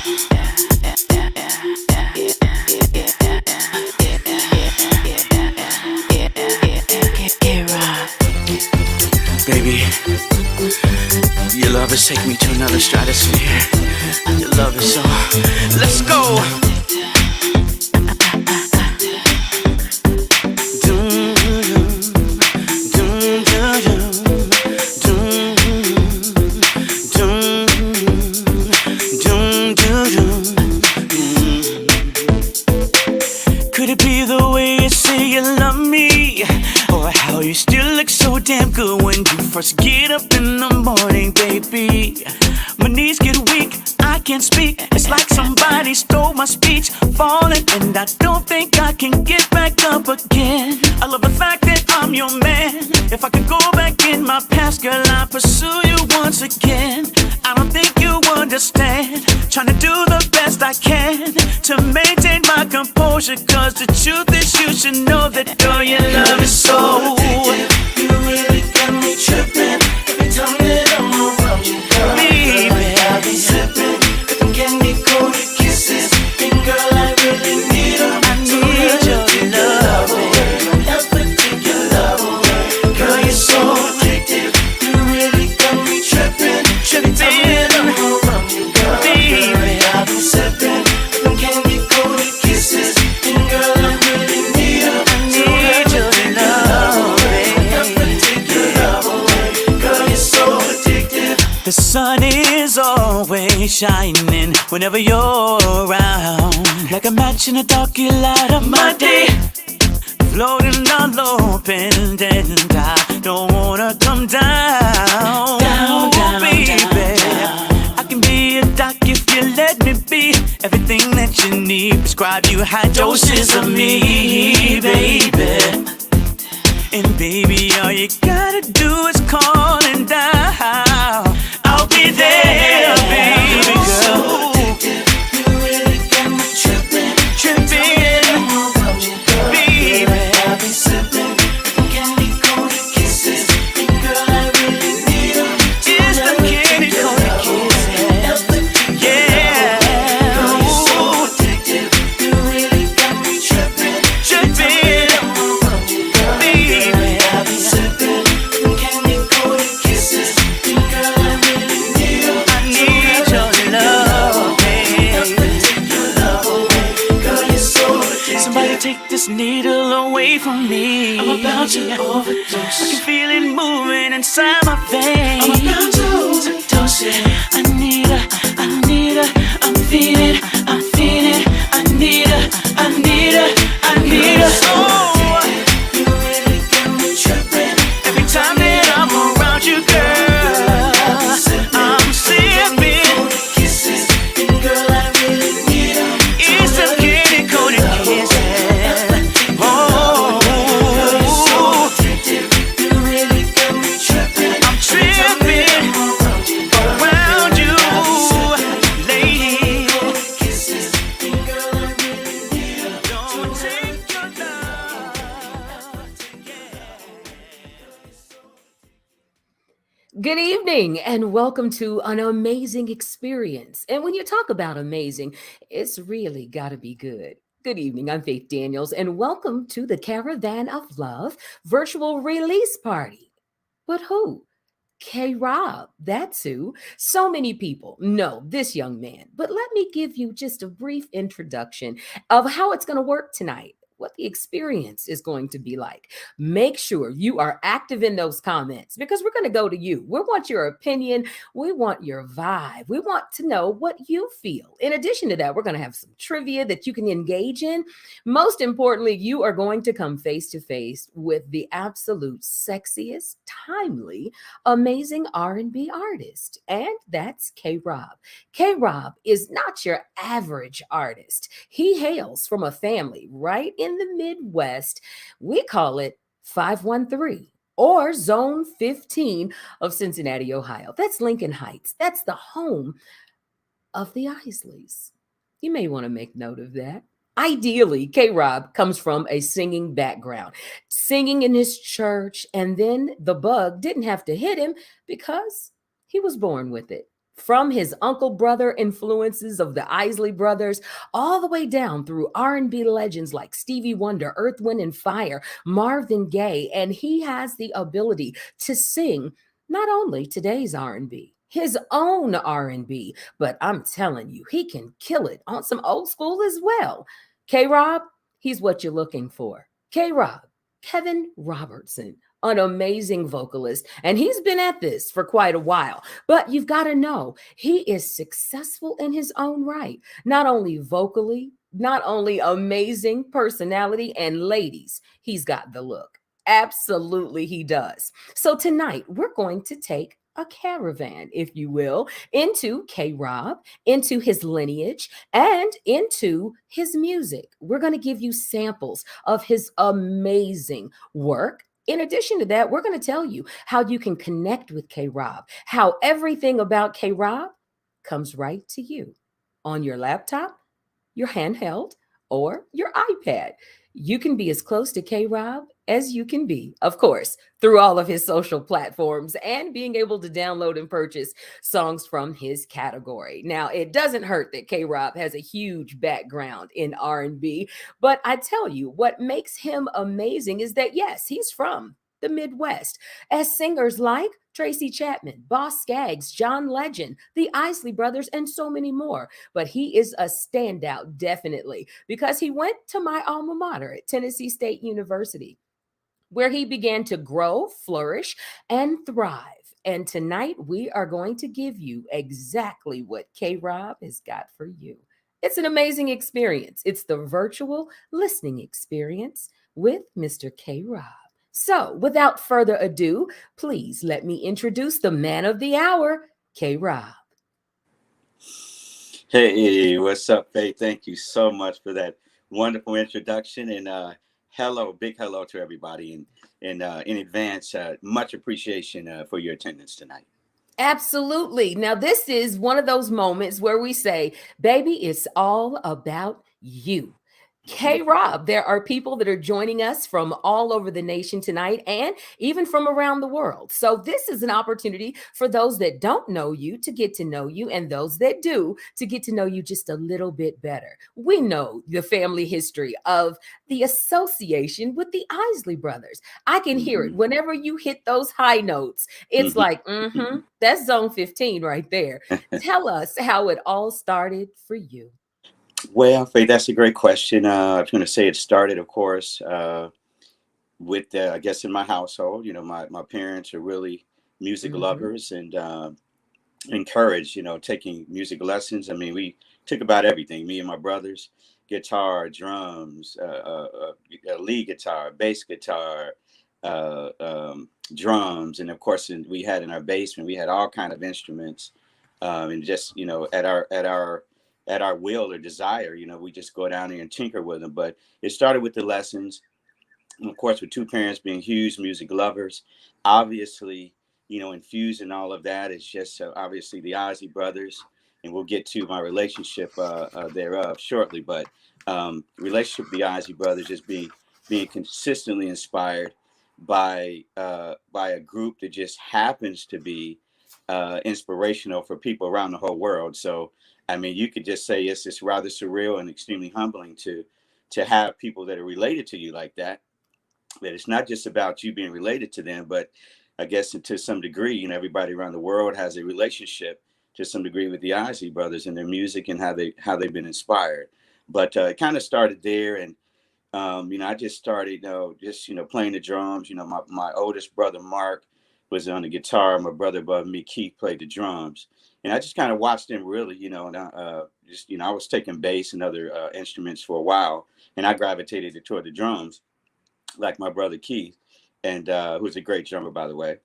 Baby, your love is taking me to another stratosphere. Your love is so. Let's go. Could it be the way you say you love me? Or how you still look so damn good when you first get up in the morning, baby? My knees get weak, I can't speak. It's like somebody stole my speech. Falling and I don't think I can get back up again. I love the fact that I'm your man. If I could go back in my past, girl, I'd pursue you once again. I don't think you understand. Trying to do the best I can to maintain my composure, cause the truth is you should know that girl, your love is so addictive. You really got me tripping every time that I'm around you, girl. Baby, I'll be sipping them candy coated kisses, and girl, I really need them. I need your love, don't ever take your love away. Girl, you're so addictive. You really got me tripping every time that I'm around you, girl. Baby, I'll be sipping them candy coated kisses, and girl, I really need them. I need your love, don't ever take your love away. Girl, you're so addictive. The sun is always shining whenever you're around. Like a match in the dark, you light up my day. Floating all open and I don't wanna come down. Down, baby. Down. I can be a doc if you let me be everything that you need. Prescribe you high doses of me, baby. And baby, all you gotta do is call and dial. I'll be there, baby girl. You really got me tripping, baby. I'll be sipping candy coated kisses, and girl, I really need them. It's the candy coated kisses, yeah. Girl, you're so addictive. You really got me tripping. Baby, I'll be sipping candy coated kisses, and girl, I really need them. I need your love, baby. Take your love away. Girl, you're so addictive. Somebody take this needle away from me. I'm about to overdose. I can feel it moving inside my veins. I'm about to overdose it. I need her, I'm feeling, I need her, I need her. Oh, you really got me tripping every time that I'm around you, girl. I'm sipping kisses, and girl, I really need them. It's the candy coated kisses. Oh, you really got me tripping. I'm tripping around you, lady. Kisses, and girl, I really need them. Don't take your love, Good evening and welcome to an amazing experience. And when you talk about amazing, it's really got to be good. Good evening, I'm Faith Daniels, and welcome to the Caravan of Love virtual release party. But who? K-Rob, that's who. So many people know this young man, but let me give you just a brief introduction of how it's going to work tonight, what the experience is going to be like. Make sure you are active in those comments because we're going to go to you. We want your opinion. We want your vibe. We want to know what you feel. In addition to that, we're going to have some trivia that you can engage in. Most importantly, you are going to come face to face with the absolute sexiest, timely, amazing R&B artist. And that's K-Rob. K-Rob is not your average artist. He hails from a family right in the Midwest. We call it 513 or Zone 15 of Cincinnati, Ohio. That's Lincoln Heights. That's the home of the Isleys. You may want to make note of that. Ideally, K-Rob comes from a singing background, singing in his church, and then the bug didn't have to hit him because he was born with it. From his uncle brother influences of the Isley Brothers all the way down through R&B legends like Stevie Wonder, Earth, Wind and Fire, Marvin Gaye, and he has the ability to sing not only today's R&B, his own R&B, but I'm telling you, he can kill it on some old school as well. K-Rob, he's what you're looking for. K-Rob, Kevin Robertson, an amazing vocalist, and he's been at this for quite a while. But you've got to know, he is successful in his own right, not only vocally, not only amazing personality, and ladies, he's got the look. Absolutely, he does. So tonight, we're going to take a caravan, if you will, into K Rob, into his lineage, and into his music. We're going to give you samples of his amazing work. In addition to that, we're going to tell you how you can connect with K Rob, how everything about K Rob comes right to you on your laptop, your handheld, or your iPad. You can be as close to K Rob as you can be, of course, through all of his social platforms and being able to download and purchase songs from his category. Now, it doesn't hurt that K Rob has a huge background in R&B, but I tell you, what makes him amazing is that, yes, he's from the Midwest, as singers like Tracy Chapman, Boss Skaggs, John Legend, the Isley Brothers, and so many more. But he is a standout, definitely, because he went to my alma mater at Tennessee State University, where he began to grow, flourish, and thrive. And tonight we are going to give you exactly what K Rob has got for you. It's an amazing experience. It's the virtual listening experience with Mr. K Rob. So, without further ado, please let me introduce the man of the hour, K Rob. Hey, what's up, Faith? Thank you so much for that wonderful introduction, and hello, big hello to everybody, and in advance, much appreciation for your attendance tonight. Absolutely. Now, this is one of those moments where we say, baby, it's all about you. K Rob, there are people that are joining us from all over the nation tonight and even from around the world. So, this is an opportunity for those that don't know you to get to know you, and those that do to get to know you just a little bit better. We know the family history of the association with the Isley brothers. I can hear it Mhm. whenever you hit those high notes. It's like, that's zone 15 right there. Tell us how it all started for you. Well, Faith, that's a great question. I was going to say it started, of course, with I guess in my household. My parents are really music Hmm. lovers, and encouraged, taking music lessons. I mean, we took about everything. Me and my brothers, guitar, drums, lead guitar, bass guitar, drums, and of course, we had in our basement, we had all kind of instruments, and just at our will or desire, we just go down there and tinker with them. But it started with the lessons, and of course, with two parents being huge music lovers, obviously, infusing all of that is just obviously the Ozzy brothers, and we'll get to my relationship thereof shortly. But relationship with the Ozzy brothers is being consistently inspired by a group that just happens to be inspirational for people around the whole world. So, I mean, you could just say it's just rather surreal and extremely humbling to have people that are related to you like that, that it's not just about you being related to them, but I guess to some degree, everybody around the world has a relationship to some degree with the Isley brothers and their music and how they've been inspired. But it kind of started there, and I just started, just playing the drums. My oldest brother Mark was on the guitar. My brother above me, Keith, played the drums, and I just kind of watched them really, and just I was taking bass and other instruments for a while, and I gravitated toward the drums like my brother Keith, and who's a great drummer, by the way.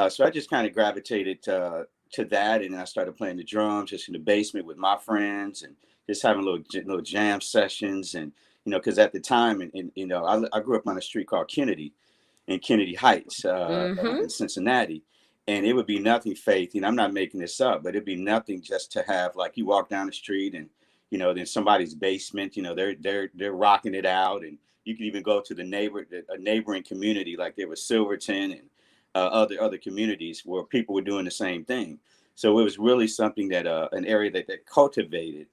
So I just kind of gravitated to that, and I started playing the drums just in the basement with my friends, and just having little jam sessions, and because at the time, and I grew up on a street called Kennedy, in Kennedy Heights, Hmm. in Cincinnati. And it would be nothing, Faith. I'm not making this up, but it'd be nothing just to have, like, you walk down the street and then somebody's basement, they're rocking it out, and you can even go to a neighboring community, like there was Silverton and other communities where people were doing the same thing. So it was really something that an area that cultivated,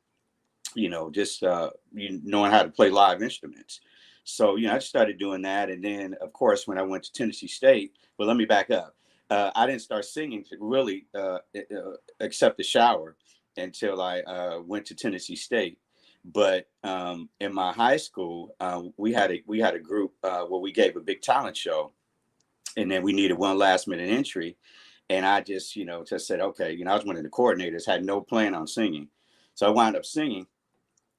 just you knowing how to play live instruments. So, I started doing that. And then, of course, when I went to Tennessee State, well, let me back up. I didn't start singing to really accept the shower until I went to Tennessee State. But in my high school, we had a group where we gave a big talent show, and then we needed one last minute entry. And I just said, okay, I was one of the coordinators, had no plan on singing. So I wound up singing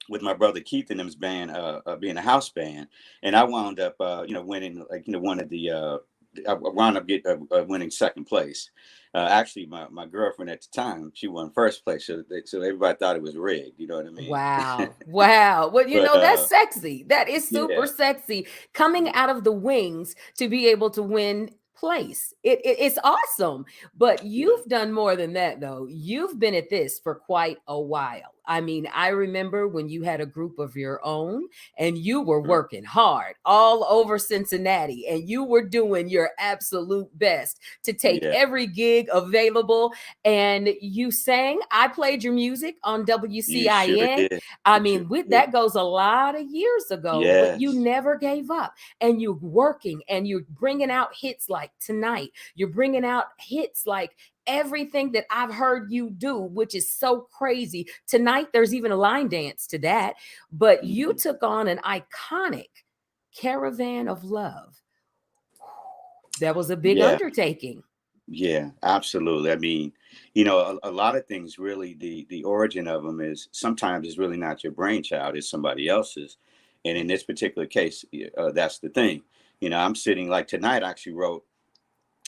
with my brother Keith and them's band, being a house band, and I wound up, winning, like, one of the, I wound up winning second place. Actually, my girlfriend at the time, she won first place, so everybody thought it was rigged. You know what I mean? Wow. Wow. Well, But that's sexy. That is super yeah, sexy. Coming out of the wings to be able to win place. It's awesome. But yeah, you've done more than that, though. You've been at this for quite a while. I mean, I remember when you had a group of your own and you were right, working hard all over Cincinnati and you were doing your absolute best to take yeah. every gig available, and you sang. I played your music on You sure WCIN. did. I You sure mean, did. that goes a lot of years ago, but you Yes. never gave up, and you're working and you're bringing out hits like Tonight. You're bringing out hits like everything that I've heard you do, which is so crazy. Tonight, there's even a line dance to that, but you Mhm. took on an iconic Caravan of Love. That was a big Yeah. undertaking. Yeah, absolutely. I mean, a lot of things really, the origin of them is sometimes it's really not your brainchild, it's somebody else's. And in this particular case, that's the thing. I'm sitting, like tonight, I actually wrote,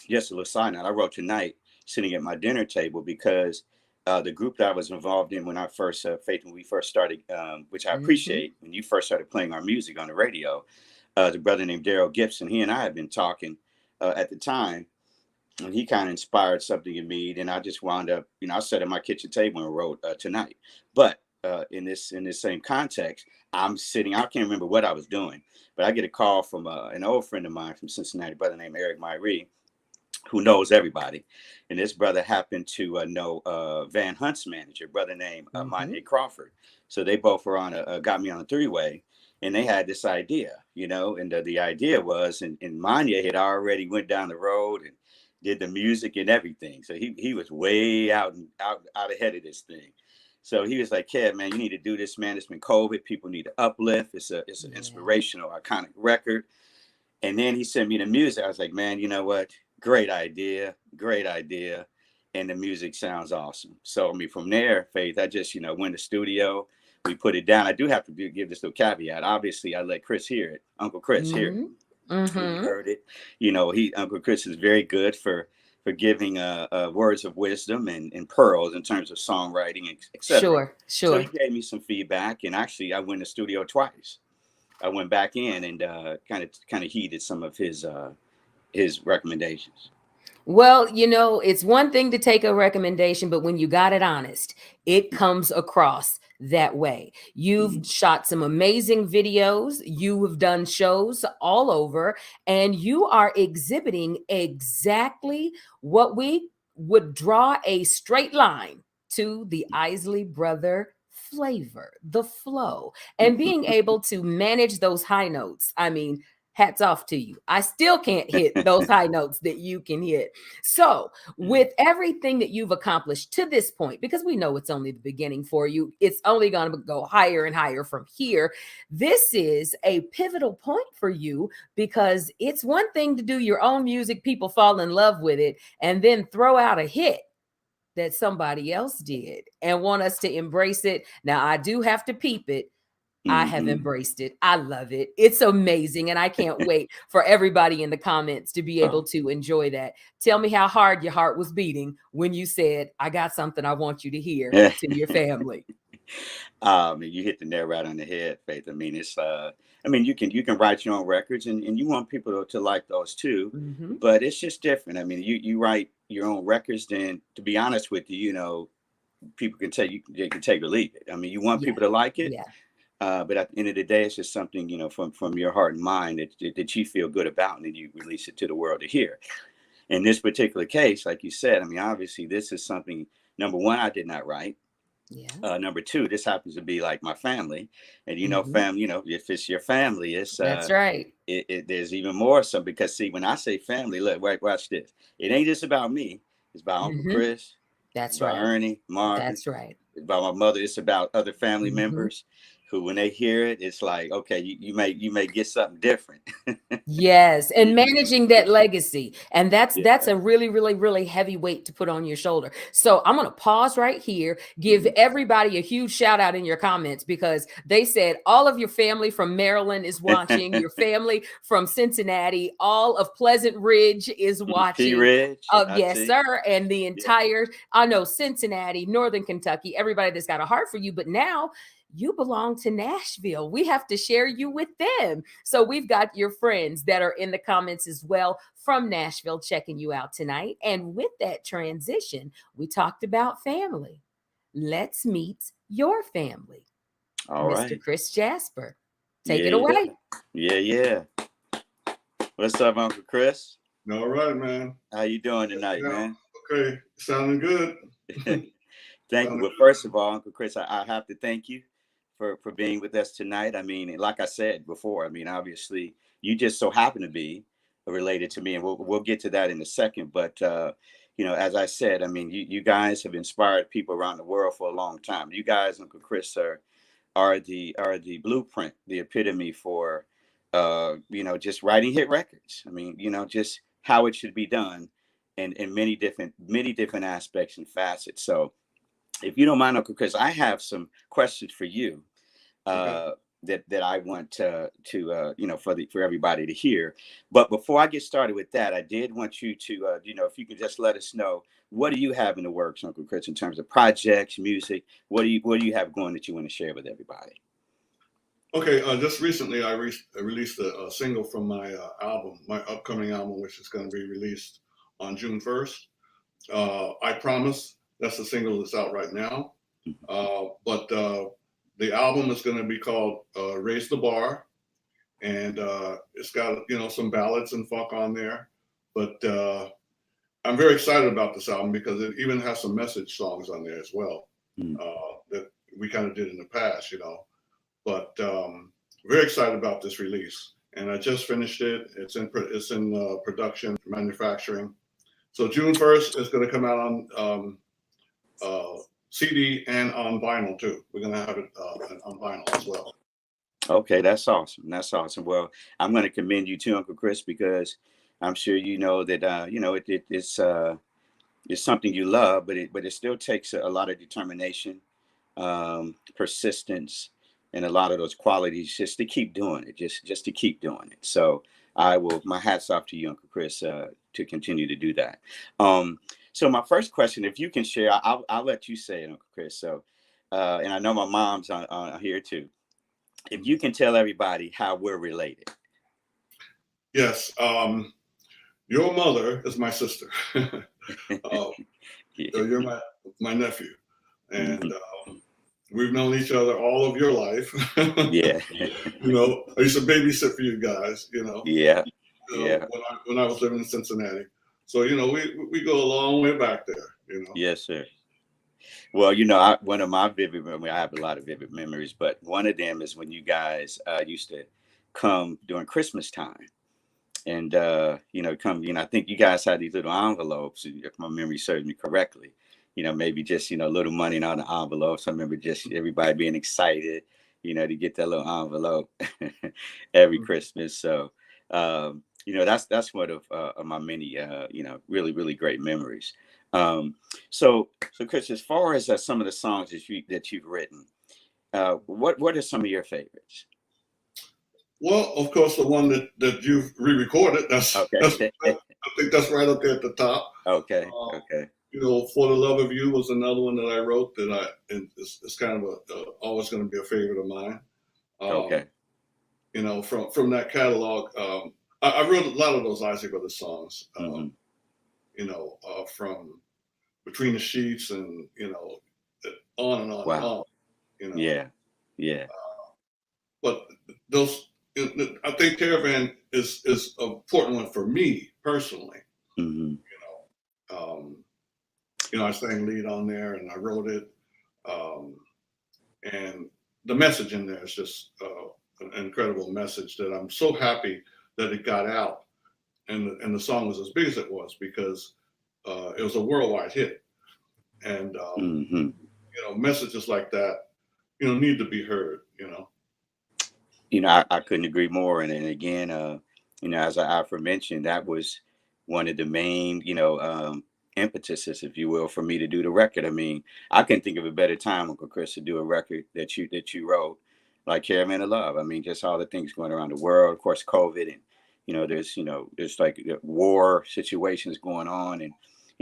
just a little side note, I wrote Tonight sitting at my dinner table because the group that I was involved in when I first, Faith, when we first started, which I Mhm. appreciate, when you first started playing our music on the radio, the brother named Daryl Gibson, he and I had been talking at the time, and he kind of inspired something in me. And I just wound up, I sat at my kitchen table and wrote Tonight. But in this same context, I'm sitting. I can't remember what I was doing, but I get a call from an old friend of mine from Cincinnati, brother named Eric Myrie, who knows everybody. And this brother happened to know Van Hunt's manager, brother named Mhm. Monye Crawford. So they both were got me on a three-way, and they had this idea, and the idea was, and Monye had already went down the road and did the music and everything. So he was way out ahead of this thing. So he was like, "Kev, man, you need to do this, man. It's been COVID. People need to uplift. It's an Yeah. inspirational, iconic record." And then he sent me the music. I was like, man, you know what? Great idea. Great idea. And the music sounds awesome. So, I mean, from there, Faith, I just, went to studio. We put it down. I do have to give this little caveat. Obviously, I let Chris hear it, Uncle Chris hear it. Mhm. And he Mhm. heard it. Uncle Chris is very good for giving words of wisdom and pearls in terms of songwriting, etc. Sure, So he sure. gave me some feedback. And actually, I went to studio twice. I went back in and kind of heeded some of his recommendations. Well, it's one thing to take a recommendation, but when you got it honest, it comes across that way. You've Mhm. shot some amazing videos, you have done shows all over, and you are exhibiting exactly what we would draw a straight line to the Isley brother flavor, the flow, and being able to manage those high notes. I mean, hats off to you. I still can't hit those high notes that you can hit. So, Yeah. with everything that you've accomplished to this point, because we know it's only the beginning for you, it's only going to go higher and higher from here. This is a pivotal point for you because it's one thing to do your own music, people fall in love with it, and then throw out a hit that somebody else did and want us to embrace it. Now, I do have to peep it. I have Hmm. embraced it. I love it. It's amazing. And I can't wait for everybody in the comments to be able Oh. to enjoy that. Tell me how hard your heart was beating when you said, I got something I want you to hear to your family. You hit the nail right on the head, Faith. I mean, it's I mean, you can write your own records, and you want people to like those too, Hmm. but it's just different. I mean, you write your own records, then to be honest with you, people can tell you, they can take or leave it. I mean, you want Yeah. people to like it, Yeah. but at the end of the day, it's just something, from your heart and mind that you feel good about, and then you release it to the world to hear. In this particular case, like you said, I mean, obviously, this is something number one, I did not write. Yeah. Number two, this happens to be like my family, and Hmm. if it's your family, That's right. there's even more so, because see, when I say family, look, wait, watch this. It ain't just about me. It's about Uncle Hmm. Chris. It's That's about right. Ernie, Marvin. That's right. It's about my mother. It's about other family Hmm. members who, when they hear it, it's like, okay, you may get something different. Yes, and Yeah, managing that legacy. And that's yeah. a really, really, really heavy weight to put on your shoulder. So I'm going to pause right here, give Mhm. everybody a huge shout out in your comments because they said all of your family from Maryland is watching, your family from Cincinnati, all of Pleasant Ridge is P watching. Ridge, I Yes, see. sir. And the Yeah. entire, I know Cincinnati, Northern Kentucky, everybody that's got a heart for you. But now you belong to Nashville. We have to share you with them. So we've got your friends that are in the comments as well from Nashville checking you out tonight. And with that transition, we talked about family. Let's meet your family. All Mr. right. Chris Jasper, take it Yeah, yeah, away. yeah, yeah. What's up, Uncle Chris? All right, man. How you doing tonight, Yeah. man? Okay. Sounding good. Thank you. Sounding Well, first of all, Uncle Chris, I have to thank you for being with us tonight. I mean, like I said before, I mean, obviously, you just so happen to be related to me, and we'll get to that in a second. But as I said, I mean, you guys have inspired people around the world for a long time. You guys, Uncle Chris, are the blueprint, the epitome for just writing hit records. I mean, just how it should be done in many different aspects and facets. So if you don't mind, Uncle Chris, I have some questions for you okay. uh, that I want for everybody to hear. But before I get started with that, I did want you to if you could just let us know, what do you have in the works, Uncle Chris, in terms of projects, music? What do you have going that you want to share with everybody? Okay. Just recently, I released a single from my album, my upcoming album, which is going to be released on June 1st. I Promise. That's the single that's out right now. But the album is going to be called Raise the Bar. And it's got, some ballads and funk on there. But I'm very excited about this album because it even has some message songs on there as well Mm. that we kind of did in the past, But very excited about this release, and I just finished it. It's in production, manufacturing. So June 1st is going to come out on CD and on vinyl too. We're going to have it on vinyl as well. Okay, that's awesome. That's awesome. Well, I'm going to commend you too, Uncle Chris, because I'm sure you know that it's something you love, but it still takes a lot of determination, persistence, and a lot of those qualities just to keep doing it, just to keep doing it. So my hats off to you, Uncle Chris, to continue to do that. So my first question, if you can share, I'll let you say it, Uncle Chris. So, and I know my mom's on here too. If you can tell everybody how we're related. Yes, your mother is my sister. uh, Yeah. you're my nephew, and Mhm. we've known each other all of your life. Yeah. I used to babysit for you guys. Yeah. Yeah. When I was living in Cincinnati. So we go a long way back there. Yes, sir. Well, one of my vivid memories, I have a lot of vivid memories, but one of them is when you guys used to come during Christmas time. And I think you guys had these little envelopes, if my memory serves me correctly. Maybe just a little money in all the envelopes. I remember just everybody being excited, to get that little envelope every Christmas. So that's one of my many really really great memories. So Chris, as far as some of the songs that you've written, what are some of your favorites? Well, of course, the one that you've re-recorded. Okay. I think that's right up there at the top. Okay. Uh, Okay. For the Love of You was another one that I wrote and it's kind of always going to be a favorite of mine. Okay. From that catalog, I wrote a lot of those Isaac Brothers songs. Hmm. From Between the Sheets and on and on and Wow. on. Yeah. Yeah. But those, I think Caravan is an important one for me personally. Hmm. Um, I sang lead on there and I wrote it. And the message in there is just an incredible message that I'm so happy that it got out, and the song was as big as it was because it was a worldwide hit. And messages like that, need to be heard. I couldn't agree more. And then again, as I aforementioned, that was one of the main, impetuses, if you will, for me to do the record. I mean, I couldn't think of a better time, Uncle Chris, to do a record that you wrote, like Caravan of Love. I mean, just all the things going around the world, of course, COVID, and there's like war situations going on, and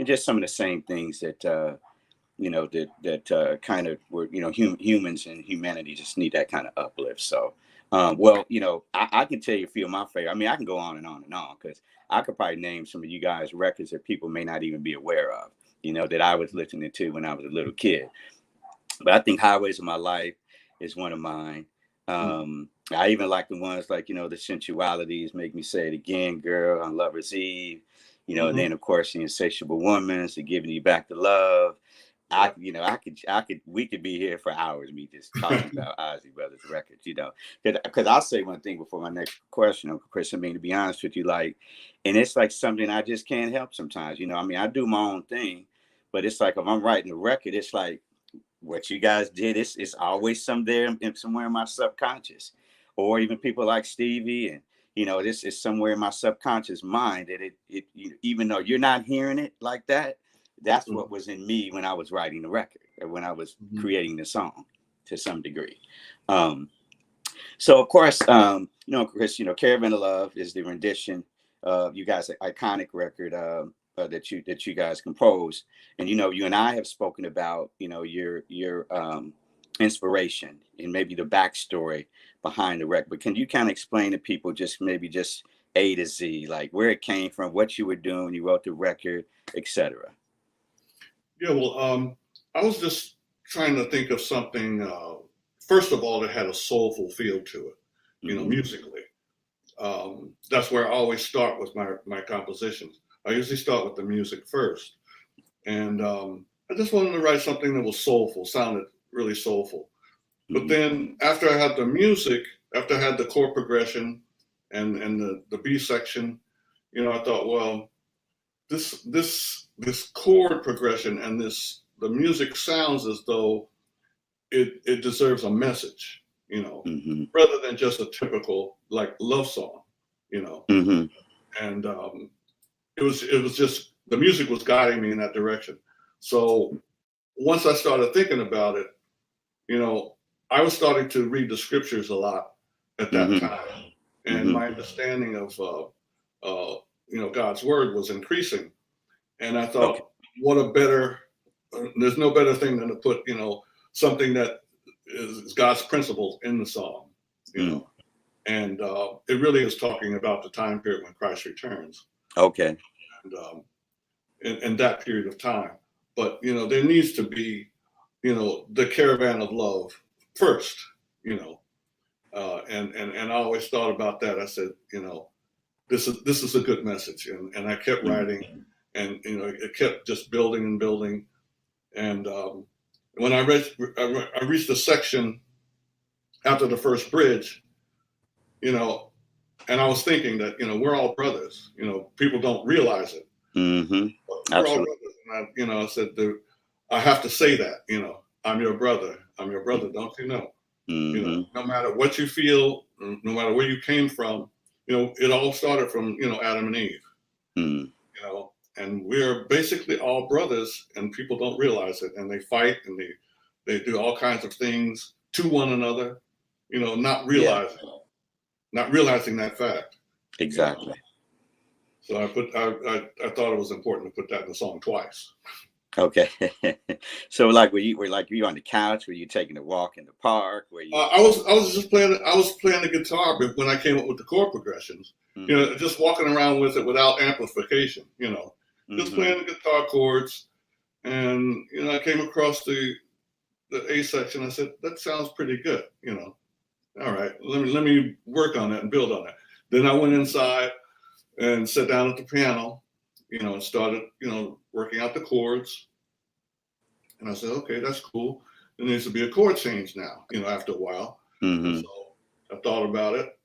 just some of the same things that kind of were, humans and humanity just need that kind of uplift. So, I can tell you a few of my favorite. I mean, I can go on and on and on because I could probably name some of you guys' records that people may not even be aware of, that I was listening to when I was a little kid. But I think Highways of My Life is one of mine. I even like the ones like, the Sensualities, Make Me Say It Again, Girl, on Lover's Eve, and then of course the Insatiable Woman, the Giving You Back the Love. We could be here for hours, me just talking about Ozzy Brothers records, because I'll say one thing before my next question, Uncle Chris. I mean, to be honest with you, and it's like something I just can't help sometimes, I mean, I do my own thing, but it's like, if I'm writing a record, it's like what you guys did, it's always somewhere in my subconscious, or even people like Stevie, and, this is somewhere in my subconscious mind that it even though you're not hearing it like that, that's what was in me when I was writing the record, or when I was creating the song to some degree. So of course, Chris, Caravan of Love is the rendition of you guys' iconic record that you guys composed. And, you and I have spoken about, your inspiration and maybe the backstory behind the record. But can you kind of explain to people just A to Z, like where it came from, what you were doing when you wrote the record, etc.? Yeah, well, I was just trying to think of something, first of all, that had a soulful feel to it, musically. That's where I always start with my compositions. I usually start with the music first. And I just wanted to write something that was soulful, sounded really soulful. But then after I had the music, after I had the chord progression and the B section, I thought, well, this chord progression and the music sounds as though it deserves a message, rather than just a typical like love song, and it was just the music was guiding me in that direction. So once I started thinking about it, I was starting to read the scriptures a lot at that time, and my understanding of God's word was increasing. And I thought, there's no better thing than to put, something that is God's principles in the song, and it really is talking about the time period when Christ returns. Okay. And in that period of time. But, there needs to be, the Caravan of Love first, and I always thought about that. I said, this is a good message. And I kept writing. And it kept just building and building, and when I reached the section after the first bridge, and I was thinking that we're all brothers. People don't realize it. We're all brothers, and I said, I have to say that. I'm your brother. I'm your brother. Don't you know? No matter what you feel, no matter where you came from, it all started from Adam and Eve. And we're basically all brothers, and people don't realize it. And they fight and they do all kinds of things to one another, not realizing that fact. Exactly. So I thought it was important to put that in the song twice. Okay. So were you on the couch? Were you taking a walk in the park? Were you? I was just playing. I was playing the guitar, but when I came up with the chord progressions, just walking around with it without amplification, just playing the guitar chords, and I came across the A section. I said, that sounds pretty good. All right, let me work on that and build on that. Then I went inside and sat down at the piano, and started working out the chords, And I said, okay, that's cool. There needs to be a chord change now, after a while. And Mm-hmm. so I thought about it.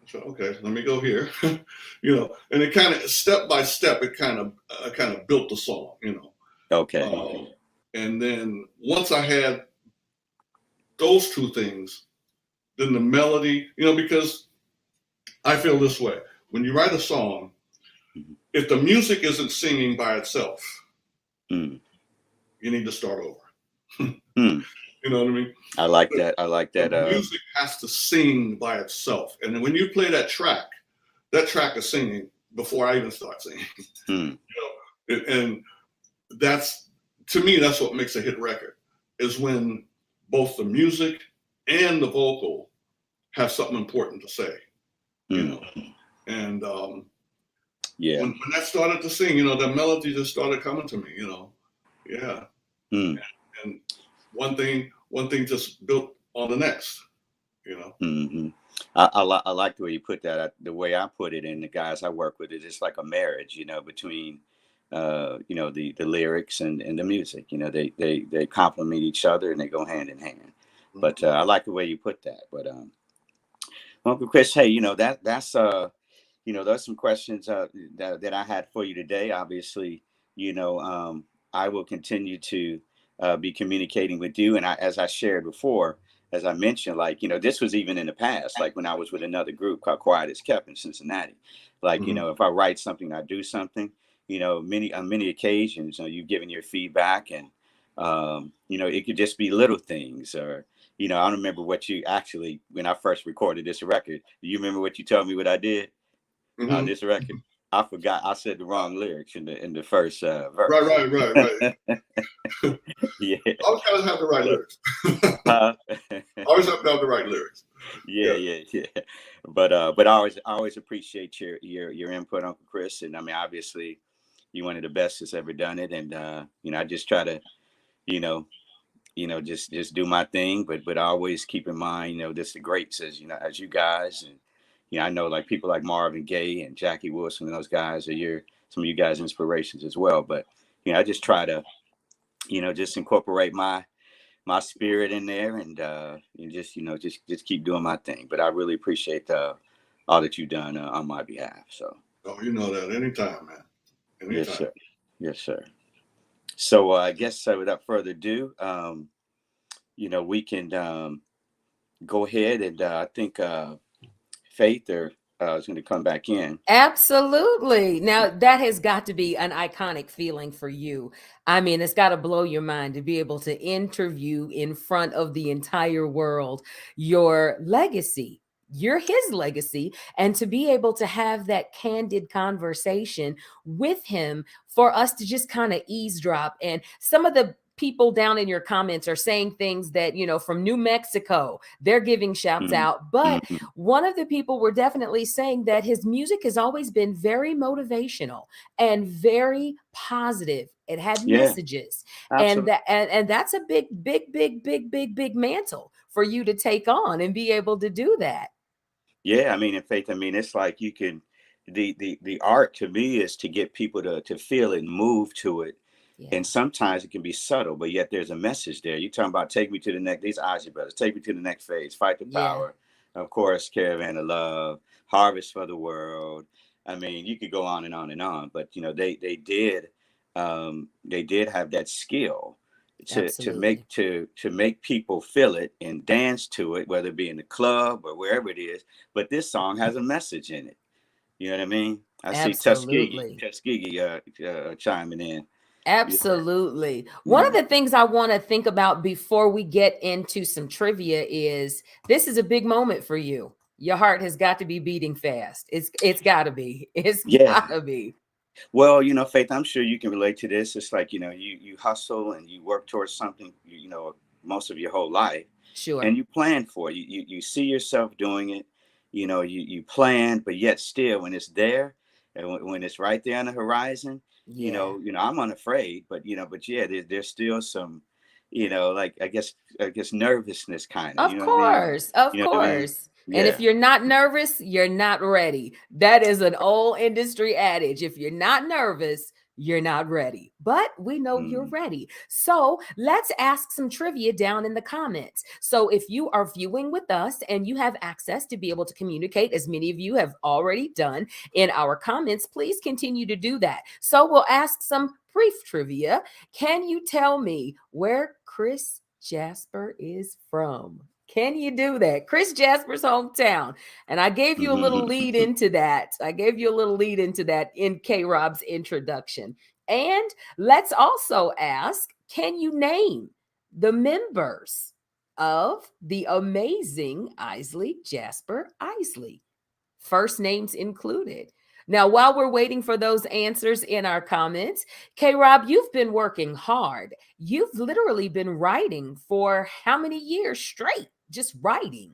I said, okay, let me go here, and it kind of step by step, it kind of built the song. Okay. And then once I had those two things, then the melody, because I feel this way. When you write a song, Mhm. if the music isn't singing by itself, Mm. you need to start over. Mm. You know what I mean? I like that. I like The that. music has to sing by itself. And then when you play that track is singing before I even start singing. Mm. And that's, to me, that's what makes a hit record, is when both the music and the vocal have something important to say, Mm. And Yeah. when that started to sing, the melody just started coming to me, yeah. Mm. And one thing just built on the next. Mm-hmm. I like the way you put that. The way I put it, and the guys I work with, is it's like a marriage, between, the lyrics and the music. They complement each other and they go hand in hand. But I like the way you put that. But Uncle Chris, hey, there's some questions that I had for you today. Obviously, I will continue to be communicating with you. And as I shared before, as I mentioned, like, this was even in the past, like when I was with another group called Quiet as Kept in Cincinnati. Like, Mm-hmm. if I write something, I do something, on many occasions, you've given your feedback, and, it could just be little things, or, I don't remember what you actually, when I first recorded this record, do you remember what you told me what I did? On Mm-hmm. this record, I forgot. I said the wrong lyrics in the first Right, verse. right, right, right. Yeah. Always gotta have the right So, lyrics. huh? Always have to have the right lyrics. Yeah, Yeah. yeah. But I always appreciate your input, Uncle Chris. And I mean, obviously, you're one of the best that's ever done it. And I just try to, you know, just do my thing, but I always keep in mind, this the greats, as you guys, and I know, like, people like Marvin Gaye and Jackie Wilson, and those guys are some of you guys' inspirations as well. But I just try to, just incorporate my spirit in there, and just, just keep doing my thing. But I really appreciate all that you've done on my behalf. So Oh, you know that anytime, man. yes, Anytime. sir. Yes, sir. So I guess, without further ado, we can go ahead, and I think Faith is going to come back in. Absolutely. Now, that has got to be an iconic feeling for you. I mean, it's got to blow your mind to be able to interview in front of the entire world your legacy. You're his legacy, and to be able to have that candid conversation with him for us to just kind of eavesdrop. And some of the people down in your comments are saying things that, from New Mexico, they're giving shouts Mm, out. But mhm. one of the people were definitely saying that his music has always been very motivational and very positive. It had Yeah, messages. And absolutely. and that's a big mantle for you to take on and be able to do that. Yeah, I mean, in Faith, I mean, it's like you can, the art to me is to get people to feel it, move to it. And Yeah. sometimes it can be subtle, but yet there's a message there. You're talking about take me to the next, these Ozzy brothers, take me to the next phase, fight the Yeah. power. Of course, Caravan of Love, Harvest for the World. I mean, you could go on and on and on, but they did have that skill to Absolutely. make people feel it and dance to it, whether it be in the club or wherever it is. But this song has a message in it. You know what I mean? I see Absolutely. Tuskegee chiming in. Yeah, Absolutely. One of yeah, the things I want to think about before we get into some trivia is this is a big moment for you. Your heart has got to be beating fast. It's got to be. It's yeah. got to be. Well, Faith, I'm sure you can relate to this. It's like, you hustle and you work towards something, most of your whole life, Sure. and you plan for it. You see yourself doing it. You plan, but yet still, when it's there, and when it's right there on the horizon, Yeah. I'm unafraid, but yeah, there's still some, like, I guess nervousness, kind of. You Of know what I mean? course. Of You know what I mean? course. And if Yeah. you're not nervous, you're not ready. That is an old industry adage. If you're not nervous, you're not ready, but we know you're Mm. ready. So let's ask some trivia down in the comments. So if you are viewing with us and you have access to be able to communicate, as many of you have already done in our comments, please continue to do that. So we'll ask some brief trivia. Can you tell me where Chris Jasper is from? Can you do that? Chris Jasper's hometown. And I gave you a little lead into that. I gave you a little lead into that in K Rob's introduction. And let's also ask, can you name the members of the amazing Isley Jasper Isley? First names included. Now, while we're waiting for those answers in our comments, K Rob, you've been working hard. You've literally been writing for how many years straight? Just writing.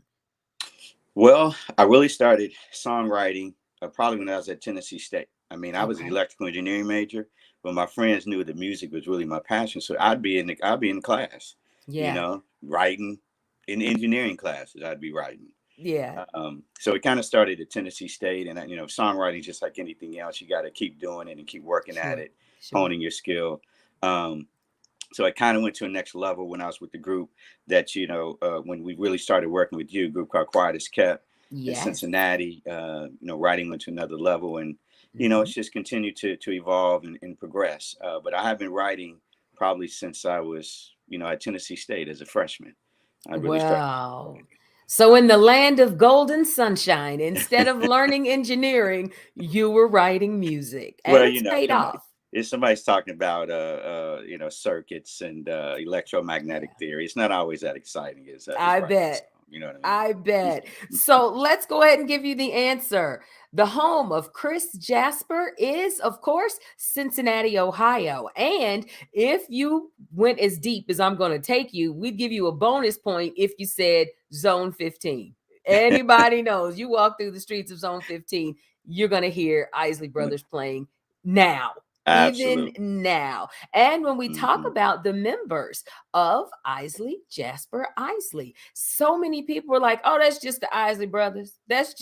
Well, I really started songwriting probably when I was at Tennessee State. I mean, I was an Okay. electrical engineering major, but my friends knew that music was really my passion. So I'd be in class, Yeah. writing in engineering classes. I'd be writing. Yeah. So it kind of started at Tennessee State, and songwriting, just like anything else, you got to keep doing it and keep working at Sure. it, Sure. honing your skill. Um, so I kind of went to a next level when I was with the group that, when we really started working with you, a group called Quiet as Kept in Yes. Cincinnati. Writing went to another level, and Mhm. it's just continued to evolve and progress. But I have been writing probably since I was, at Tennessee State as a freshman. I really started. Wow. So, in the land of golden sunshine, instead of learning engineering, you were writing music, and Well, it's paid somebody off. if somebody's talking about circuits and electromagnetic Yeah. theory, it's not always that exciting as I writing a bet. song. You know what I mean? I bet. So let's go ahead and give you the answer. The home of Chris Jasper is, of course, Cincinnati, Ohio. And if you went as deep as I'm going to take you, we'd give you a bonus point if you said Zone 15. Anybody knows you walk through the streets of Zone 15, you're going to hear Isley Brothers playing now. Even Absolutely. now. And when we talk Hmm. about the members of Isley Jasper Isley, so many people were like, oh, that's just the Isley Brothers. This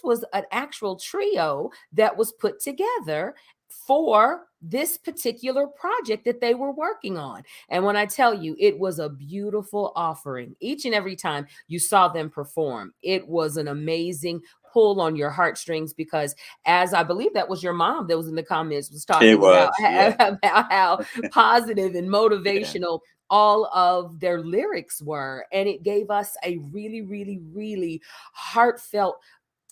was an actual trio that was put together for this particular project that they were working on. And when I tell you, it was a beautiful offering. Each and every time you saw them perform, it was an amazing pull on your heartstrings because, as I believe that was your mom that was in the comments, was It talking about, was, yeah, about how positive and yeah. motivational all of their lyrics were. And it gave us a really, really, really heartfelt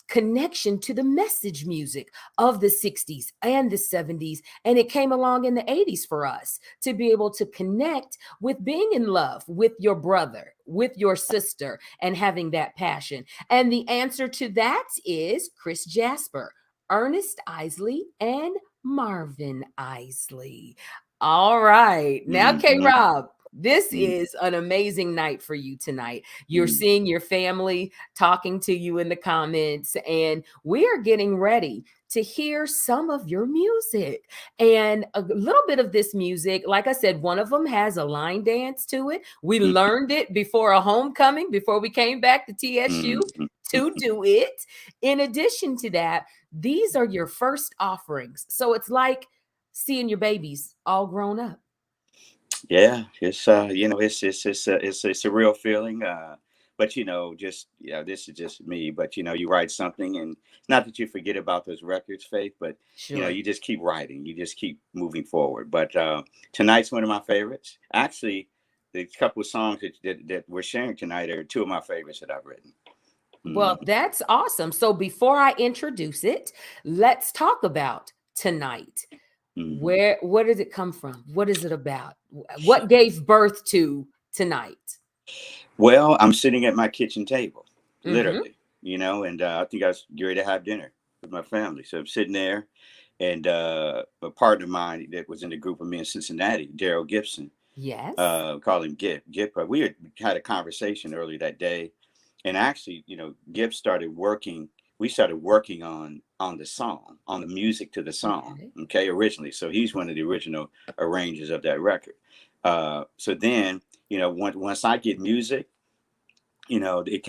connection to the message music of the 60s and the 70s. And it came along in the 80s for us to be able to connect with being in love with your brother, with your sister, and having that passion. And the answer to that is Chris Jasper, Ernest Isley, and Marvin Isley. All right. Now, K Hmm. Rob, this is an amazing night for you tonight. You're Hmm. seeing your family talking to you in the comments, and we are getting ready to hear some of your music. And a little bit of this music, like I said, one of them has a line dance to it. We learned it before a homecoming, before we came back to TSU Hmm. to do it. In addition to that, these are your first offerings. So it's like seeing your babies all grown up. Yeah, it's a real feeling. But just this is just me. But you write something, and it's not that you forget about those records, Faith, but Sure. you just keep writing. You just keep moving forward. But tonight's one of my favorites. Actually, the couple of songs that we're sharing tonight are two of my favorites that I've written. Well, Hmm. that's awesome. So before I introduce it, let's talk about tonight. Hmm. Where does it come from? What is it about? What gave birth to tonight? Well, I'm sitting at my kitchen table, Mm-hmm. literally, and I think I was getting ready to have dinner with my family. So I'm sitting there, and a partner of mine that was in the group of me in Cincinnati, Daryl Gibson, Yes. call him Gip. Gip, we had a conversation earlier that day, and actually, Gip started working. We started working on the song, on the music to the song. Okay. Okay, originally. So he's one of the original arrangers of that record. So then, once I get music, music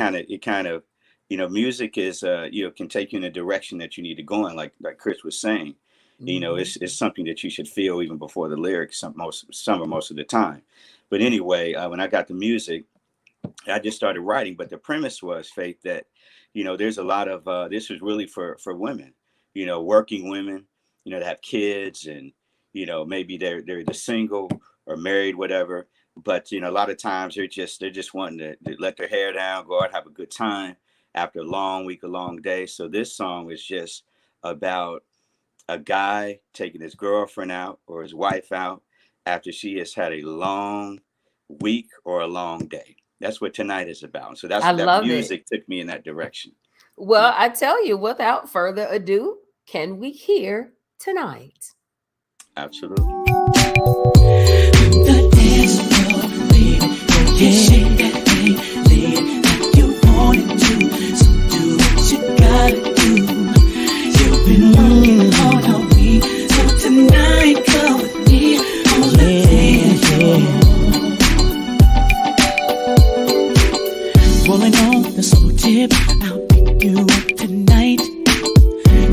is can take you in a direction that you need to go in, like Chris was saying. You know, it's something that you should feel even before the lyrics, some or most of the time. But anyway, when I got the music, I just started writing. But the premise was, Faith, that, you know, there's a lot of this was really for women, you know, working women, you know, that have kids, and, you know, maybe they're either single or married, whatever. But, you know, a lot of times they're just wanting to let their hair down, go out, have a good time after a long week, a long day. So this song is just about a guy taking his girlfriend out or his wife out after she has had a long week or a long day. That's what tonight is about. So I that love it. music took me in that direction. Well, Yeah, I tell you, without further ado, can we hear tonight? absolutely. The dance floor, baby. You shake that thing, lady, like you wanted to. So do what you gotta do. You've been working hard all week, so tonight come with me on the dance floor. Rolling on the slow tip, I'll pick you up tonight.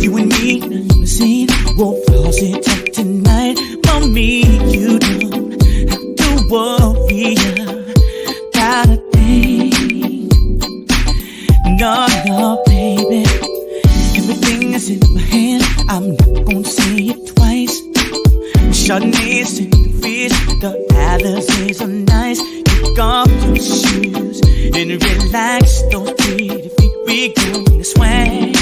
You and me in a limousine, we'll floss it up tonight. For me, you don't have to worry about a thing. No, no, baby. Everything is in my hand, I'm not gonna say it twice. Chardonnay's in the fridge, the Alizés are nice. Kick off your shoes and relax those pretty feet. We gonna swing.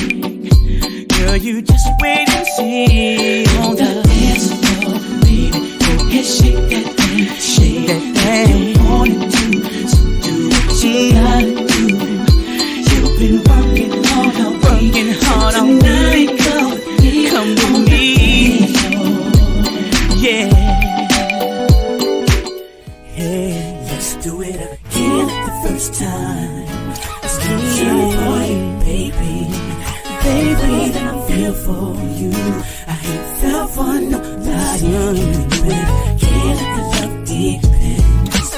Girl, you just wait and see. On the dance floor, baby, go ahead, shake that thing, shake that thing. You want it to, so do what you gotta do. You've been working hard all week, tonight come with me. Yeah, hey, let's do it again like the first time. Let's do it for you, baby. Baby, that I feel for you. I ain't felt for nobody. Can't let the love depends.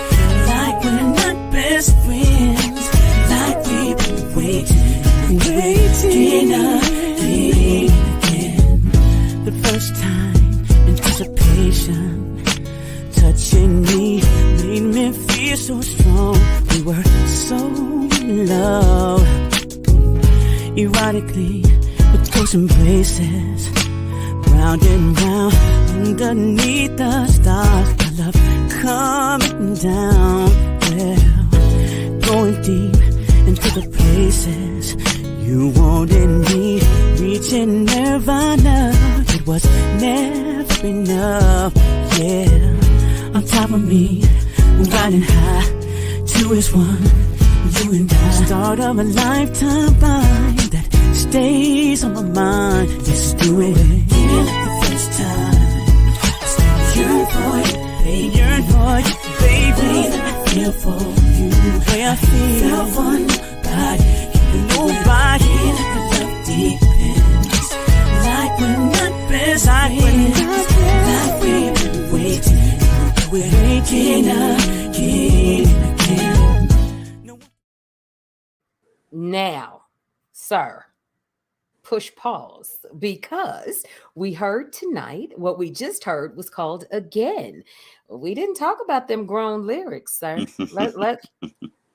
Like we're not best friends. Like we've been waiting again. The first time, anticipation, touching me made me feel so strong. We were so in love. Erotically, with close embraces, round and round, underneath the stars, my love coming down, well, going deep into the places you wanted me, reaching nirvana. It was never enough, yeah. On top of me, riding high, two is one. You and I, start of a lifetime bind that stays on my mind. Let's do it again like the first time. I still yearn for you, baby. Yearn for you, baby. That I feel for you, the way I feel for nobody. Nobody. Like the love depends. Like we're not best friends. Like we've been waiting again. Now, sir, push pause, because we heard tonight what we just heard was called Again. We didn't talk about them grown lyrics, sir.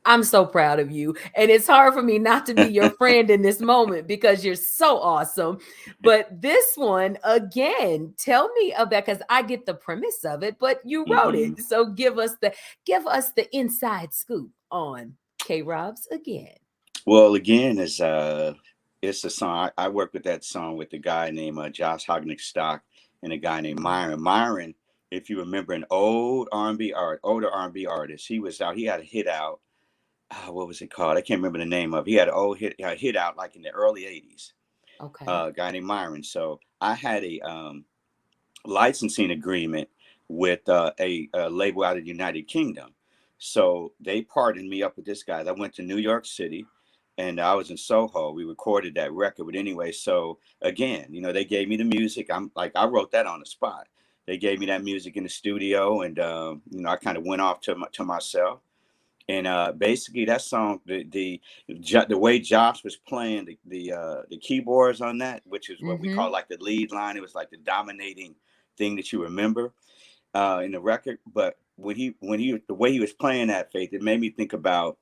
I'm so proud of you. And it's hard for me not to be your friend in this moment because you're so awesome. But this one, again, tell me about, because I get the premise of it, but you wrote it. So give us the inside scoop on K-Rob's Again. Well, again, it's a song. I worked with that song with a guy named Josh Hognick Stock and a guy named Myron. Myron, if you remember, an older R&B artist. He was out. He had a hit out. What was it called? I can't remember the name of it. He had an old hit out like in the early 80s. Okay. A guy named Myron. So I had a licensing agreement with a label out of the United Kingdom. So they partnered me up with this guy. I went to New York City. And I was in Soho. We recorded that record. But anyway, so again, you know, they gave me the music. I wrote that on the spot. They gave me that music in the studio, and you know, I kind of went off to myself. And basically that song, the way Josh was playing the keyboards on that, which is what we Mm-hmm. call like the lead line. It was like the dominating thing that you remember in the record. But when he the way he was playing that, Faith, it made me think about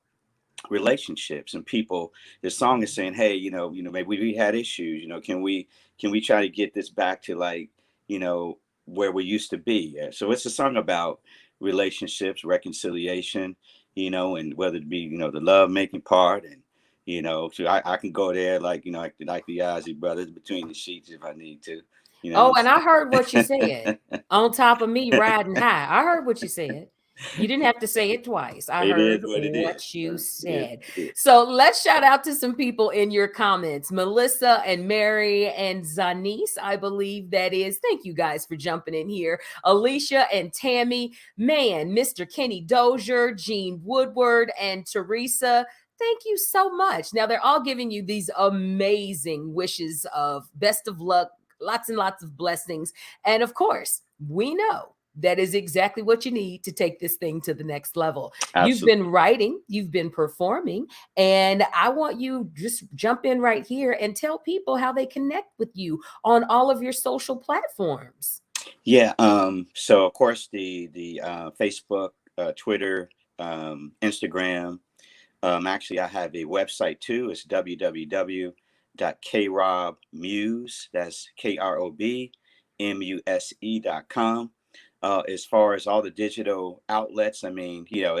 relationships and people. The song is saying, hey, maybe we had issues, can we try to get this back to, like, where we used to be. So it's a song about relationships, reconciliation, and whether it be, the love making part. And so I can go there, like, like the Ozzy brothers, between the sheets if I need to, you know what Oh, I'm and I heard what you saying? said. On top of me riding high. I heard what you said. You didn't have to say it twice. I It is heard what it is. what you It said. is. So let's shout out to some people in your comments. Melissa and Mary and Zanice, I believe that is. Thank you guys for jumping in here. Alicia and Tammy, man, Mr. Kenny Dozier, Jean Woodward, and Teresa. Thank you so much. Now, they're all giving you these amazing wishes of best of luck, lots and lots of blessings. And of course, we know that is exactly what you need to take this thing to the next level. You've Absolutely. been writing, you've been performing, and I want you just jump in right here and tell people how they connect with you on all of your social platforms. Yeah. So of course the Facebook, Twitter, Instagram. Actually, I have a website too. It's www.krobmuse. That's KROBMUSE.com. As far as all the digital outlets, I mean, you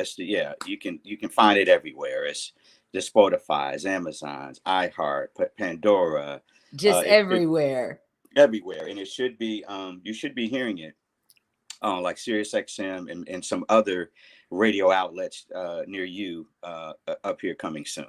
can find it everywhere. It's the Spotify's, Amazon's, iHeart, Pandora. Just It should everywhere. everywhere, and it should be. You should be hearing it on like Sirius XM and some other radio outlets near you up here coming soon.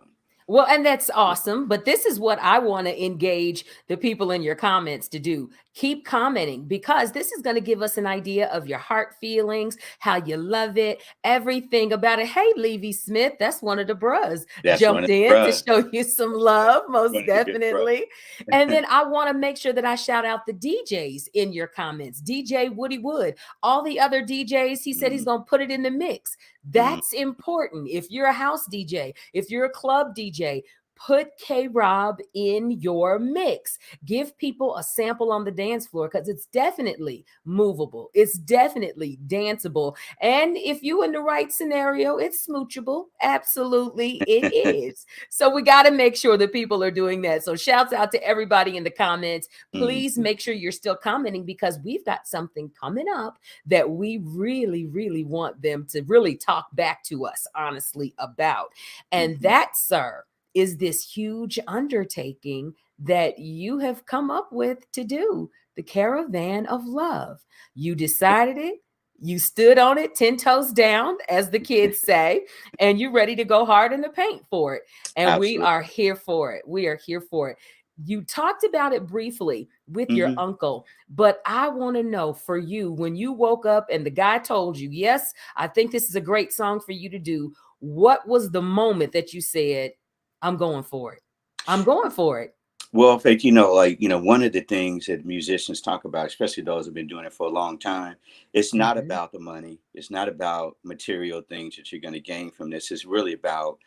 Well, and that's awesome. But this is what I want to engage the people in your comments to do. Keep commenting, because this is going to give us an idea of your heart feelings, how you love it, everything about it. Hey, Levy Smith, that's one of the bros, That's one jumped of the in to bruh. show you some love, most One of the good bruh. definitely. And then I want to make sure that I shout out the DJs in your comments. DJ Woody Wood, all the other DJs, he said he's going to put it in the mix. Mhm. That's important. If you're a house DJ, if you're a club DJ, put K Rob in your mix. Give people a sample on the dance floor, because it's definitely movable. It's definitely danceable. And if you in the right scenario, it's smoochable. Absolutely, it is. So we got to make sure that people are doing that. So shouts out to everybody in the comments. Please Mhm. make sure you're still commenting, because we've got something coming up that we really, really want them to really talk back to us honestly about. And Mhm. that, sir, is this huge undertaking that you have come up with to do, the Caravan of Love. You decided it. You stood on it 10 toes down, as the kids say, and you're ready to go hard in the paint for it. And we Absolutely. are here for it. We are here for it. You talked about it briefly with your Hmm. uncle, but I want to know, for you, when you woke up and the guy told you, yes, I think this is a great song for you to do, what was the moment that you said, I'm going for it? I'm going for it. Well, Faith, one of the things that musicians talk about, especially those who've been doing it for a long time, it's not Mhm. about the money. It's not about material things that you're going to gain from this. It's really about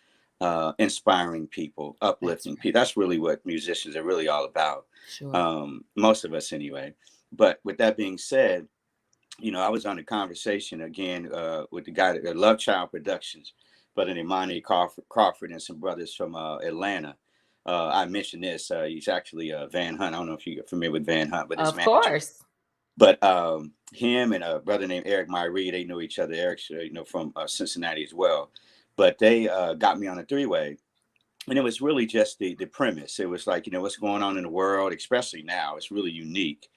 inspiring people, That's uplifting right. people. That's really what musicians are really all about. Sure. Most of us, anyway. But with that being said, I was on a conversation again with the guy at Love Child Productions, brother named Monty Crawford and some brothers from Atlanta. I mentioned this. He's actually Van Hunt. I don't know if you're familiar with Van Hunt, but his Of manager. course. But him and a brother named Eric Myrie, they knew each other. Eric's from Cincinnati as well. But they got me on a three-way, and it was really just the premise. It was like, what's going on in the world, especially now. It's really unique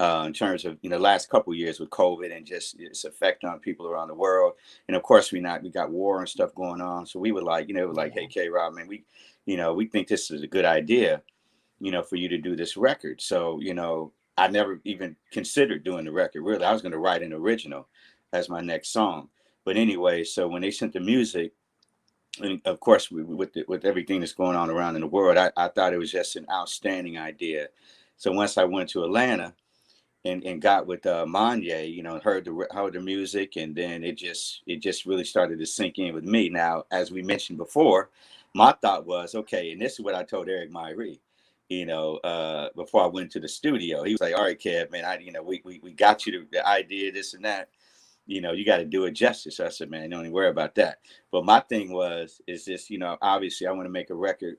in terms of last couple of years with COVID and just its effect on people around the world. And of course, we got war and stuff going on. So we were like, hey, Yeah. K Rob, man, we think this is a good idea, for you to do this record. So I never even considered doing the record. Really, I was going to write an original as my next song. But anyway, so when they sent the music, and of course, with everything that's going on around in the world, I thought it was just an outstanding idea. So once I went to Atlanta, and got with Manye, you know, heard the music, and then it just really started to sink in with me. Now, as we mentioned before, my thought was, okay, and this is what I told Eric Myrie, you know, before I went to the studio. He was like, all right, Kev, man, we got you the idea, this and that. You know, you got to do it justice. So I said, man, don't even worry about that. But my thing is this, you know, obviously I want to make a record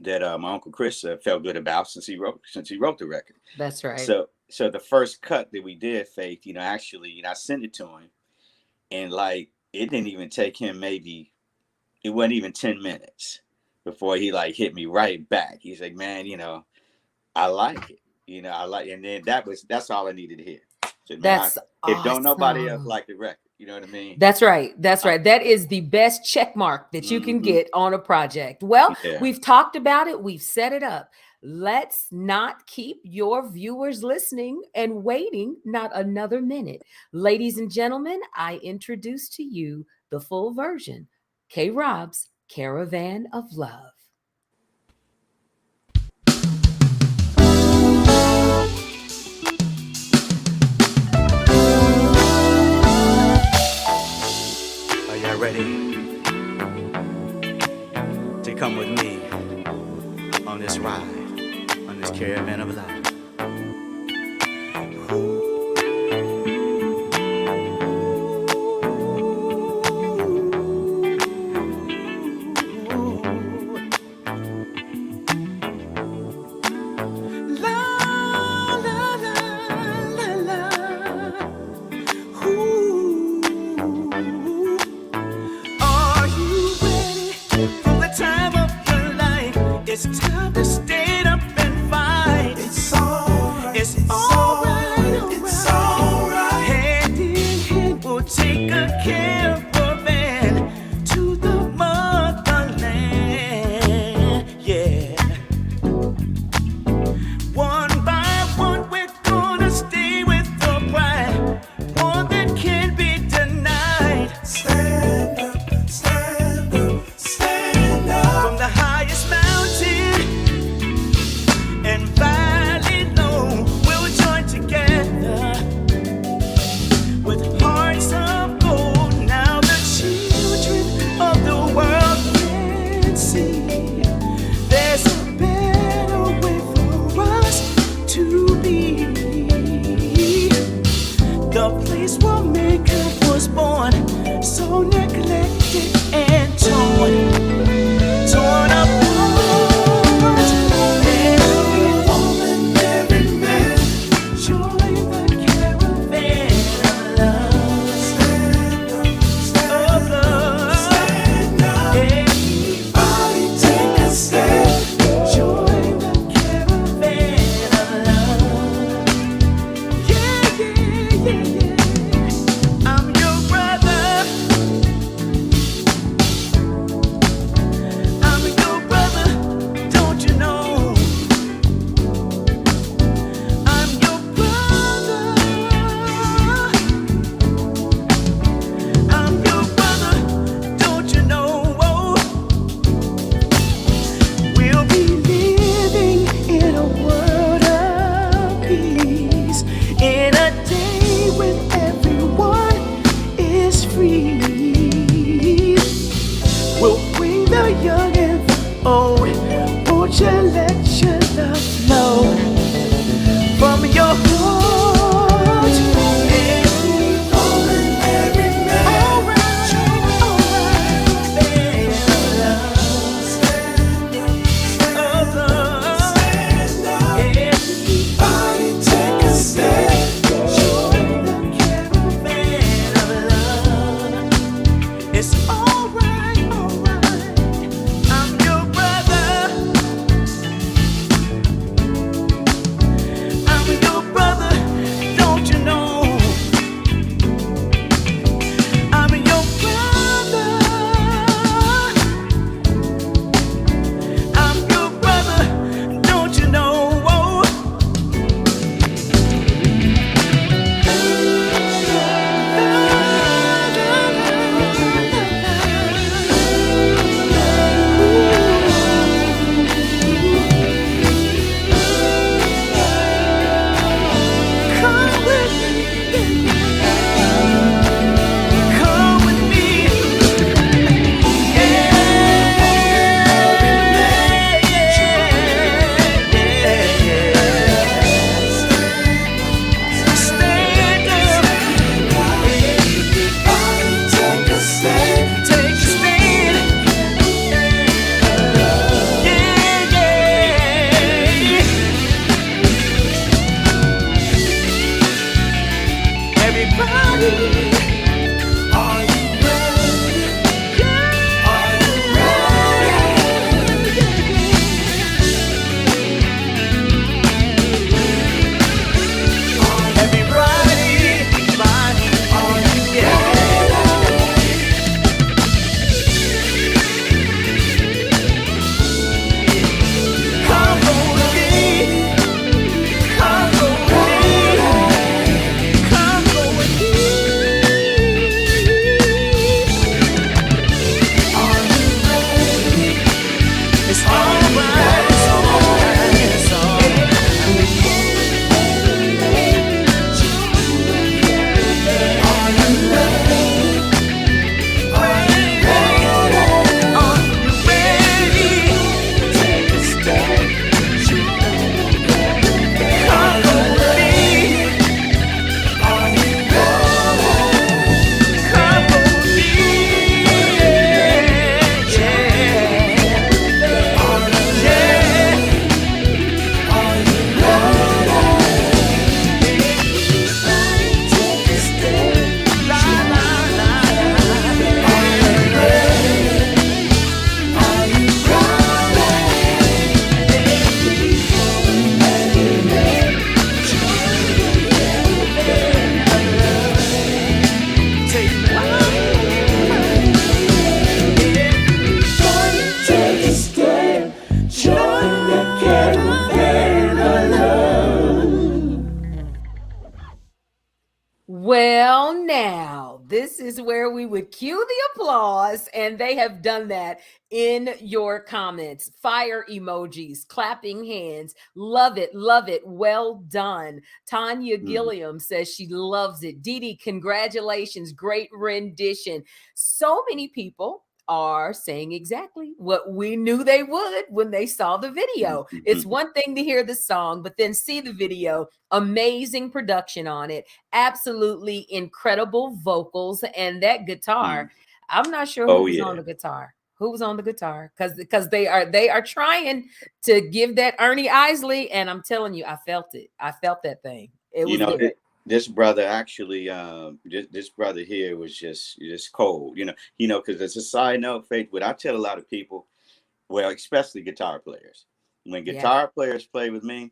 that my Uncle Chris felt good about since he wrote the record. That's right. So the first cut that we did, Faith, you know, actually, you know, I sent it to him, and like it didn't even take him it wasn't even 10 minutes before he like hit me right back. He's like, man, you know, I like it. You know, and then that's all I needed to hear. Said, That's if don't nobody else awesome. like the record, you know what I mean? That's right. That's right. That is the best check mark that you can get on a project. Well, we've talked about it. We've set it up. Let's not keep your viewers listening and waiting not another minute. Ladies and gentlemen, I introduce to you the full version, K-Rob's Caravan of Love. Are y'all ready to come with me on this ride, on this caravan of love? It's time to stand up and fight. It's all Well, now, this is where we would cue the applause, and they have done that in your comments. Fire emojis, clapping hands. Love it. Well done. Tanya Mhm. Gilliam says she loves it. Dee Dee, congratulations. Great rendition. So many people are saying exactly what we knew they would when they saw the video. It's Mhm. one thing to hear the song, but then see the video. Amazing production on it, absolutely incredible vocals, and that guitar. Mhm. I'm not sure who Oh was on yeah. the guitar. Who was on the guitar? Because they are trying to give that Ernie Isley, and I'm telling you, I felt it. I felt that thing. It You was know, good. this brother actually, this brother here was just cold. Because as a side note, Faith, what I tell a lot of people, well, especially guitar players, when Yeah. guitar players play with me,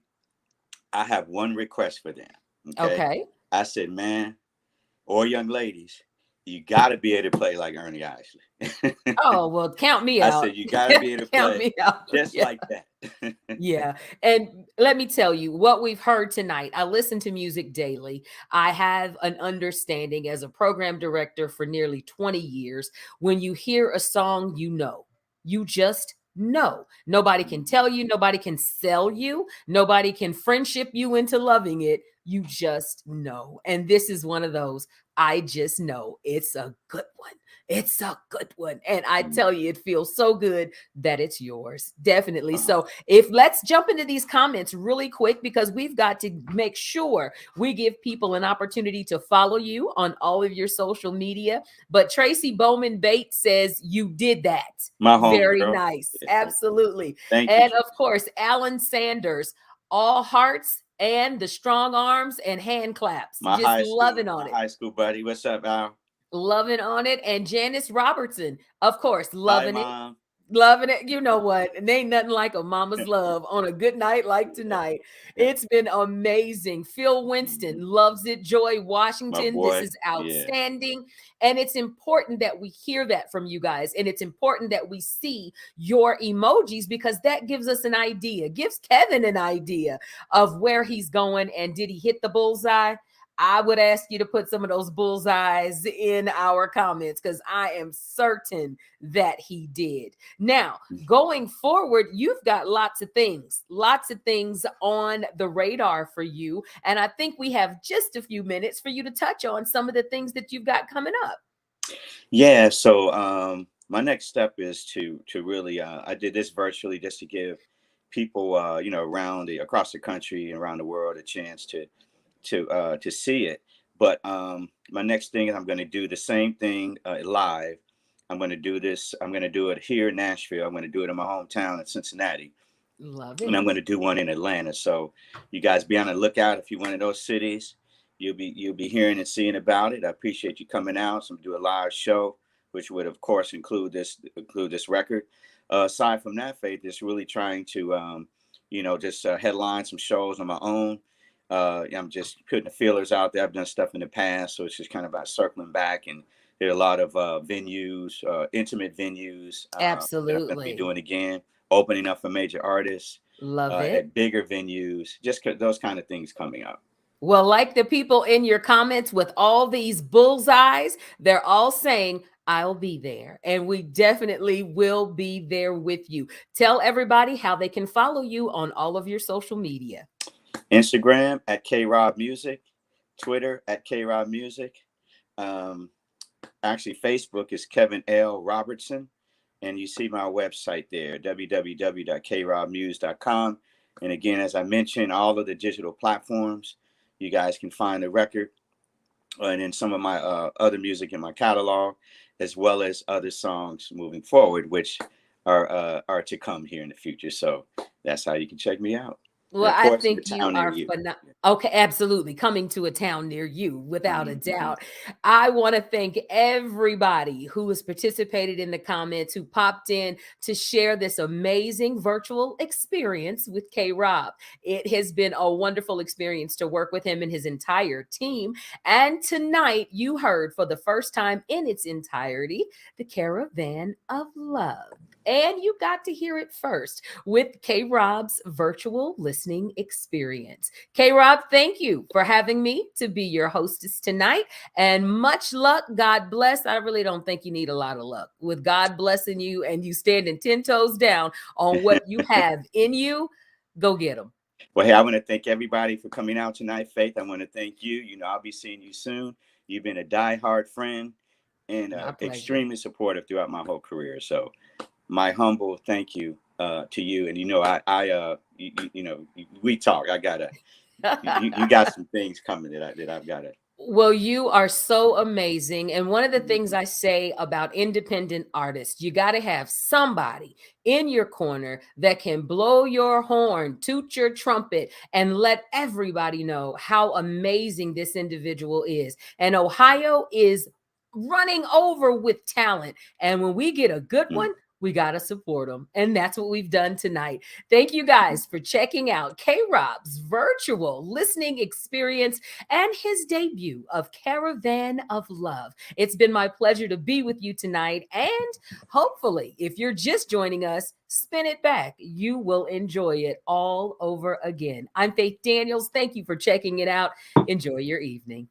I have one request for them. Okay, Okay. I said, man, or young ladies, you got to be able to play like Ernie Isley. Oh well, count me I out. said, you got to be able to Count play me out. just Yeah. like that. Yeah. And let me tell you what we've heard tonight. I listen to music daily. I have an understanding as a program director for nearly 20 years. When you hear a song, you know, you just know. Nobody can tell you, nobody can sell you, nobody can friendship you into loving it. You just know. And this is one of those. I just know it's a good one. It's a good one. And I tell you, it feels so good that it's yours. Definitely. Uh-huh. So if let's jump into these comments really quick because we've got to make sure we give people an opportunity to follow you on all of your social media. But Tracy Bowman Bates says you did that. My Very homegirl. nice. Yeah, Absolutely. thank you, And Tracy. of course, Alan Sanders, all hearts and the strong arms and hand claps. Just loving on My it. high school buddy. What's up, Al? Loving on it. And Janice Robertson, of course, Hi, loving it. mom. Loving it. You know what? And ain't nothing like a mama's love on a good night like tonight. Yeah. It's been amazing. Phil Winston Mhm. loves it. Joy My Washington, this boy. is Yeah. outstanding. And it's important that we hear that from you guys. And it's important that we see your emojis because that gives us an idea, gives Kevin an idea of where he's going. And did he hit the bullseye? I would ask you to put some of those bullseyes in our comments because I am certain that he did. Now, going forward, you've got lots of things on the radar for you. And I think we have just a few minutes for you to touch on some of the things that you've got coming up. Yeah. So my next step is to really I did this virtually just to give people around the across the country and around the world a chance to see it. But my next thing is I'm going to do the same thing live. I'm going to do this. I'm going to do it here in Nashville. I'm going to do it in my hometown in Cincinnati, Love and it. I'm going to do one in Atlanta. So you guys be on the lookout if you're one of those cities. You'll be hearing and seeing about it. I appreciate you coming out. So I'm do a live show, which would of course include this record. Aside from that, Faith is really trying to just headline some shows on my own. I'm just putting the feelers out there. I've done stuff in the past, so it's just kind of about circling back and there are a lot of venues, intimate venues that I'm going to be Absolutely. doing again, opening up for major artists Love it. at bigger venues, just those kind of things coming up. Well, like the people in your comments with all these bullseyes, they're all saying, I'll be there. And we definitely will be there with you. Tell everybody how they can follow you on all of your social media. Instagram at KRob Music, Twitter at KRob Music. Um, Actually, Facebook is Kevin L. Robertson. And you see my website there, www.krobmuse.com. And again, as I mentioned, all of the digital platforms, you guys can find the record and then some of my other music in my catalog, as well as other songs moving forward, which are to come here in the future. So that's how you can check me out. And Well, of I course, in the think you town near are you. okay, absolutely. Coming to a town near you, without a Mm-hmm. doubt. I want to thank everybody who has participated in the comments, who popped in to share this amazing virtual experience with K Rob. It has been a wonderful experience to work with him and his entire team. And tonight, you heard for the first time in its entirety the Caravan of Love. And you got to hear it first with K Rob's virtual listening experience. K Rob, thank you for having me to be your hostess tonight. And much luck. God bless. I really don't think you need a lot of luck. With God blessing you and you standing 10 toes down on what you have in you, go get them. Well, hey, I want to thank everybody for coming out tonight, Faith. I want to thank you. You know, I'll be seeing you soon. You've been a diehard friend and My pleasure. extremely supportive throughout my whole career. So my humble thank you to you. And, you know, you know, we talk. You got some things coming that I've got to. Well, you are so amazing. And one of the things I say about independent artists, you got to have somebody in your corner that can blow your horn, toot your trumpet, and let everybody know how amazing this individual is. And Ohio is running over with talent. And when we get a good one, we got to support them. And that's what we've done tonight. Thank you guys for checking out K Rob's virtual listening experience and his debut of Caravan of Love. It's been my pleasure to be with you tonight. And hopefully, if you're just joining us, spin it back. You will enjoy it all over again. I'm Faith Daniels. Thank you for checking it out. Enjoy your evening.